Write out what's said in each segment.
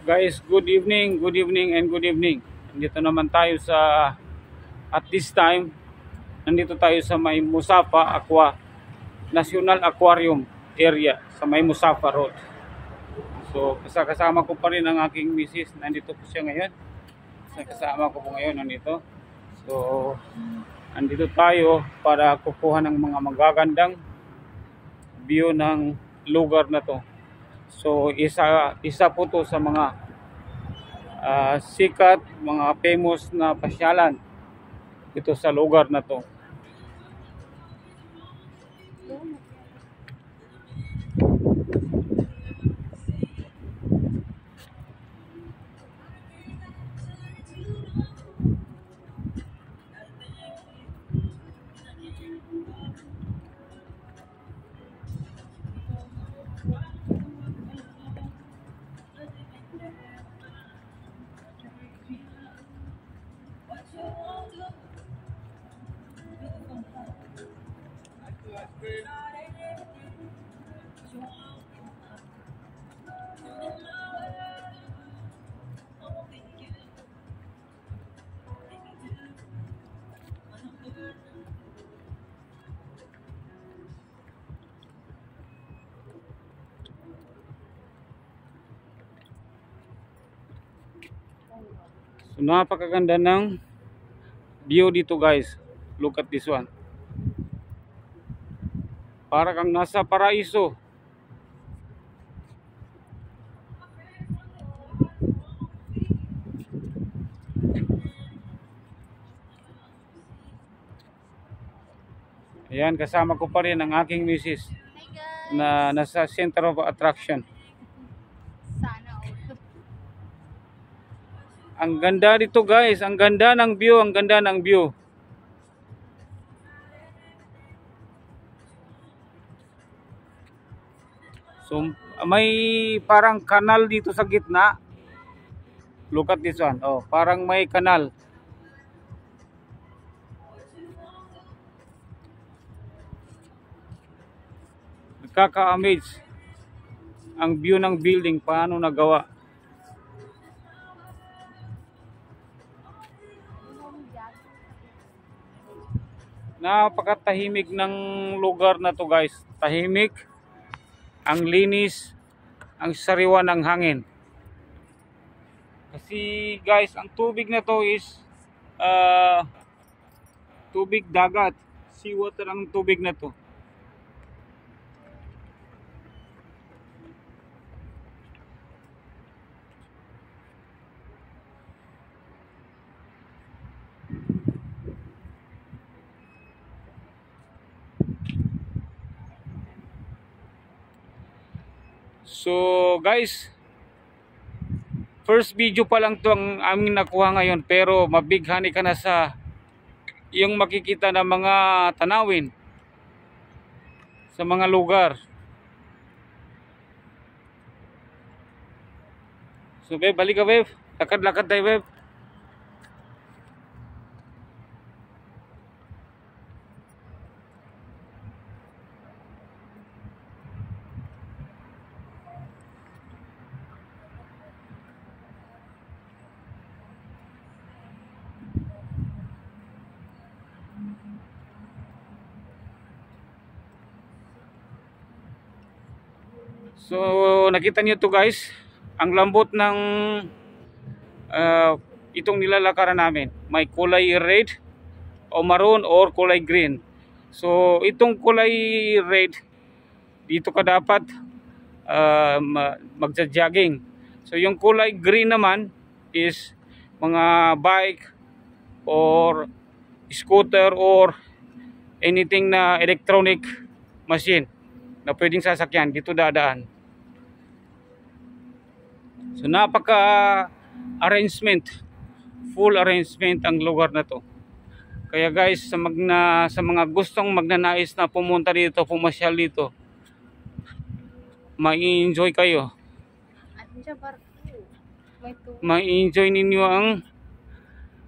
Guys, good evening and good evening. Nandito naman tayo at this time, nandito tayo sa may Musafa National Aquarium area sa may Musafa Road. So, kasama ko pa rin ang aking misis. Nandito po siya ngayon. Kasama ko po ngayon nandito. So, nandito tayo para kukuha ng mga magagandang view ng lugar na to. So, isa po to sa mga sikat, mga famous na pasyalan dito sa lugar na to. So, napakaganda ng view dito, guys. Look at this one. Para kang nasa paraiso. Ayan, kasama ko pa rin ang aking misis na nasa center of attraction. Ang ganda dito, guys. Ang ganda ng view, ang ganda ng view. So, may parang kanal dito sa gitna. Look at this one. Oh, parang may kanal. Nakaka-amaze ang view ng building, paano nagawa. Napakatahimik ng lugar na to, guys. Tahimik, ang linis, ang sariwa ng hangin. Kasi, guys, ang tubig na to is tubig dagat. Seawater ang tubig na to. So, guys, first video pa lang to ang aming nakuha ngayon, pero mabighani ka na sa yung makikita ng mga tanawin sa mga lugar. So, babe, balik ka, babe. Lakad-lakad tayo, babe. So, nakita niyo to, guys, ang lambot ng itong nilalakaran namin. May kulay red o maroon or kulay green. So, itong kulay red, dito ka dapat magja-jogging. So, yung kulay green naman is mga bike or scooter or anything na electronic machine na pwedeng sasakyan, dito dadaan. So, napaka-arrangement, full arrangement ang lugar na to. Kaya, guys, sa mga gustong magnanais na pumunta dito, pumasyal dito, mai-enjoy kayo. Mai-enjoy ninyo ang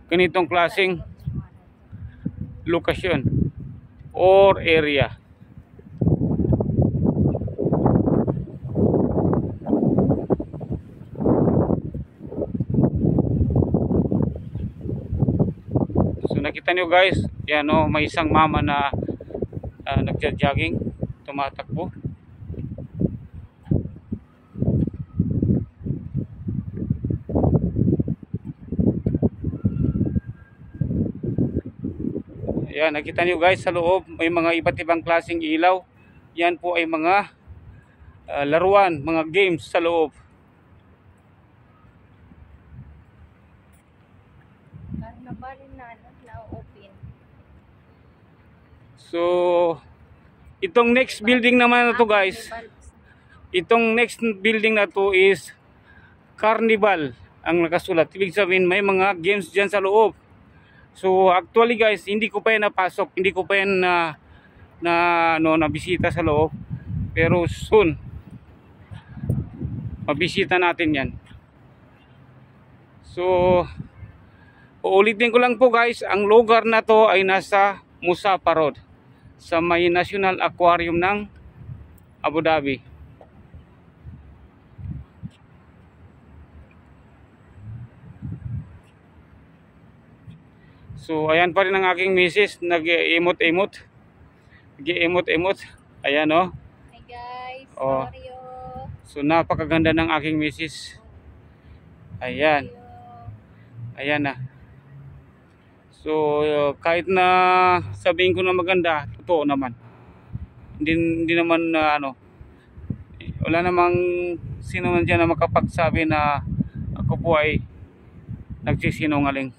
ganitong klaseng lokasyon or area. nakita nyo guys, yan o, may isang mama na nagja-jogging, tumatakbo. Yan, nakita nyo guys sa loob, may mga iba't ibang klaseng ilaw. Yan po ay mga laruan, mga games sa loob. Carnival na open. So, itong next building naman na to guys, itong next building na to is Carnival ang nakasulat. Ibig sabihin may mga games dyan sa loob. So actually guys, hindi ko pa yan napasok, hindi ko pa yan nabisita sa loob. Pero soon, mabisita natin yan. So, uulitin ko lang po guys, ang lugar na to ay nasa Musapa Road, sa may National Aquarium ng Abu Dhabi. So ayan pa rin ang aking misis, nag-emot-emot. Nag-emot-emot. Ayan oh. Hi guys, Oh. how are you? So napakaganda ng aking misis. Ayan. Ayan na. So kahit na sabihin ko na maganda, totoo naman. Hindi naman wala namang sino man dyan na makapagsabi na ako po ay nagsisinungaling.